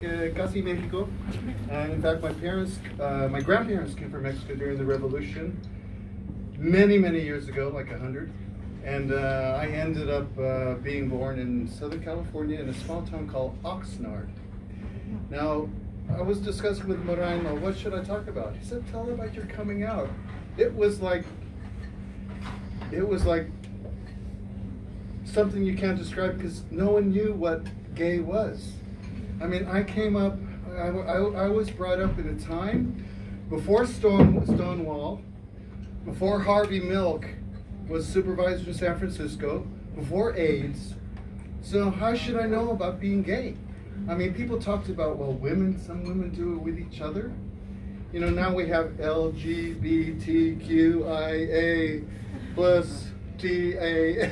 Casi Mexico. And in fact, my grandparents came from Mexico during the Revolution many, many years ago, like 100. And I ended up being born in Southern California in a small town called Oxnard. Now, I was discussing with Moreno, what should I talk about? He said, tell about your coming out. It was like something you can't describe because no one knew what gay was. I mean, I came up, I was brought up in a time before Stonewall, before Harvey Milk was supervisor in San Francisco, before AIDS. So how should I know about being gay? I mean, people talked about, well, some women do it with each other. You know, now we have LGBTQIA plus TA.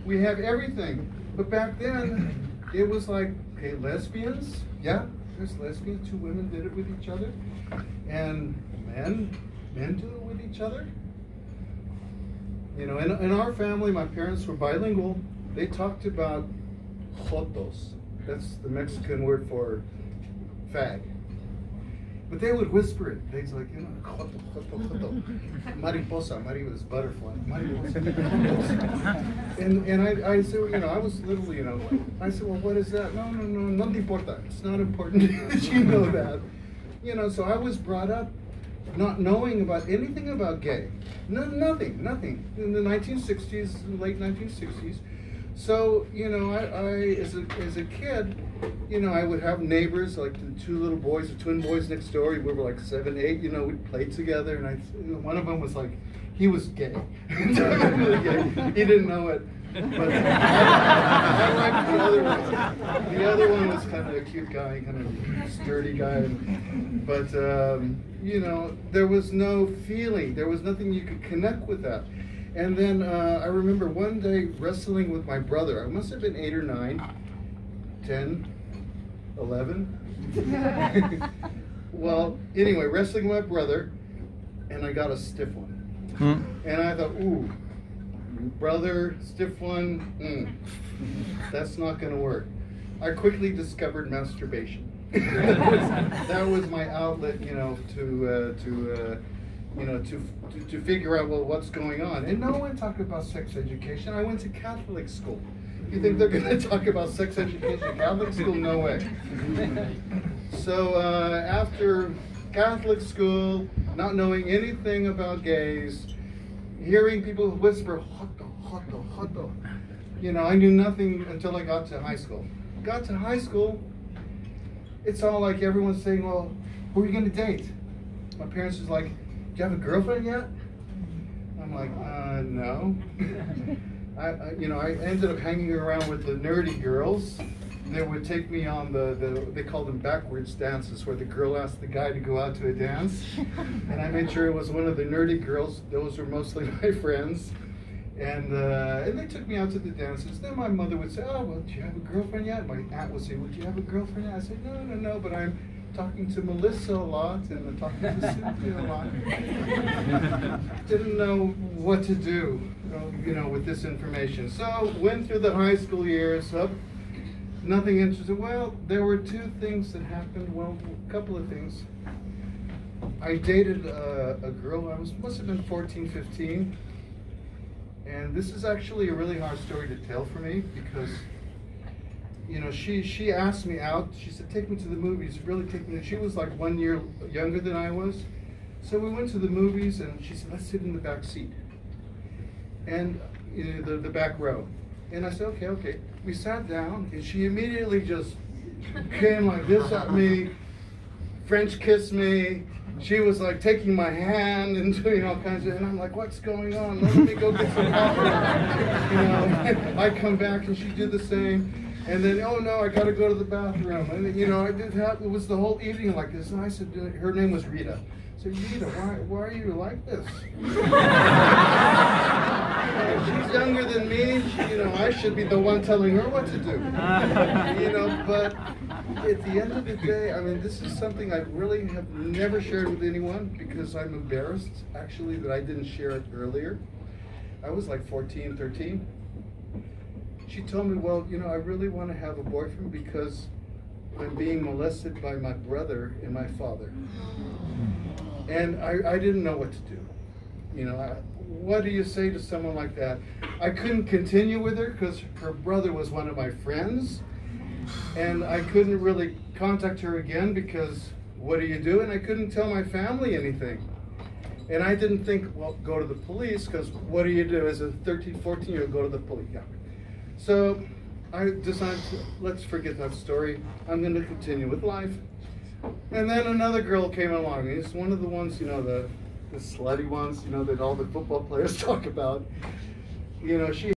We have everything. But back then, it was like, okay, lesbians, yeah, there's lesbians, two women did it with each other. And men do it with each other. You know, in our family, my parents were bilingual. They talked about jotos. That's the Mexican word for fag. But they would whisper it. They'd like, you know, joto, joto, joto. Mariposa, Mari was butterfly. Mariposa. And I said, you know, I was little, you know. I said, well, what is that? No te importa. It's not important that you know that. You know, so I was brought up not knowing about anything about gay. Nothing. In the 1960s, late 1960s. So, you know, I as a kid, you know, I would have neighbors, like the two little boys, the twin boys next door. We were like 7, 8, you know, we'd play together. And one of them was like, he was gay. He didn't know it. But I liked the other one. The other one was kind of a cute guy, kind of sturdy guy. But, you know, there was no feeling. There was nothing you could connect with that. And then I remember one day wrestling with my brother. I must have been 8 or 9, 10, 11. Well, anyway, wrestling with my brother, and I got a stiff one. And I thought, ooh, brother, stiff one, that's not going to work. I quickly discovered masturbation. That was my outlet, you know, to figure out, well, what's going on. And no one talked about sex education. I went to Catholic school. You think they're going to talk about sex education? Catholic school? No way. So after Catholic school, not knowing anything about gays, hearing people whisper, joto, joto, joto. You know, I knew nothing until I got to high school. Got to high school, it's all like everyone's saying, well, who are you going to date? My parents was like, do you have a girlfriend yet? I'm like, no. I ended up hanging around with the nerdy girls. They would take me on they called them backwards dances, where the girl asked the guy to go out to a dance. And I made sure it was one of the nerdy girls. Those were mostly my friends. And they took me out to the dances. Then my mother would say, oh, well, do you have a girlfriend yet? My aunt would say, well, do you have a girlfriend yet? I said, no, but I'm talking to Melissa a lot and I'm talking to Cynthia a lot. Didn't know what to do, you know, with this information. So went through the high school years, nothing interesting. Well, there were two things that happened. Well, a couple of things. I dated a girl. I must have been 14, 15. And this is actually a really hard story to tell for me because, you know, she asked me out. She said, take me to the movies, really take me. She was like 1 year younger than I was. So we went to the movies and she said, let's sit in the back seat. And you know, the back row. And I said, okay. We sat down and she immediately just came like this at me, French kissed me. She was like taking my hand and doing all kinds of, and I'm like, what's going on? Let me go get some coffee. You know, I come back and she did the same. And then, oh no, I gotta go to the bathroom. And you know, it was the whole evening like this. And I said, her name was Rita. I said, Rita, why are you like this? She's younger than me. You know, I should be the one telling her what to do. You know, but at the end of the day, I mean, this is something I really have never shared with anyone because I'm embarrassed, actually, that I didn't share it earlier. I was like 14, 13. She told me, well, you know, I really want to have a boyfriend because I'm being molested by my brother and my father. And I didn't know what to do. You know, what do you say to someone like that? I couldn't continue with her because her brother was one of my friends, and I couldn't really contact her again because what do you do? And I couldn't tell my family anything. And I didn't think, well, go to the police, because what do you do as a 13, 14-year-old, go to the police? Yeah. So I decided, let's forget that story. I'm going to continue with life. And then another girl came along. It's one of the ones, you know, the slutty ones, you know, that all the football players talk about. You know, she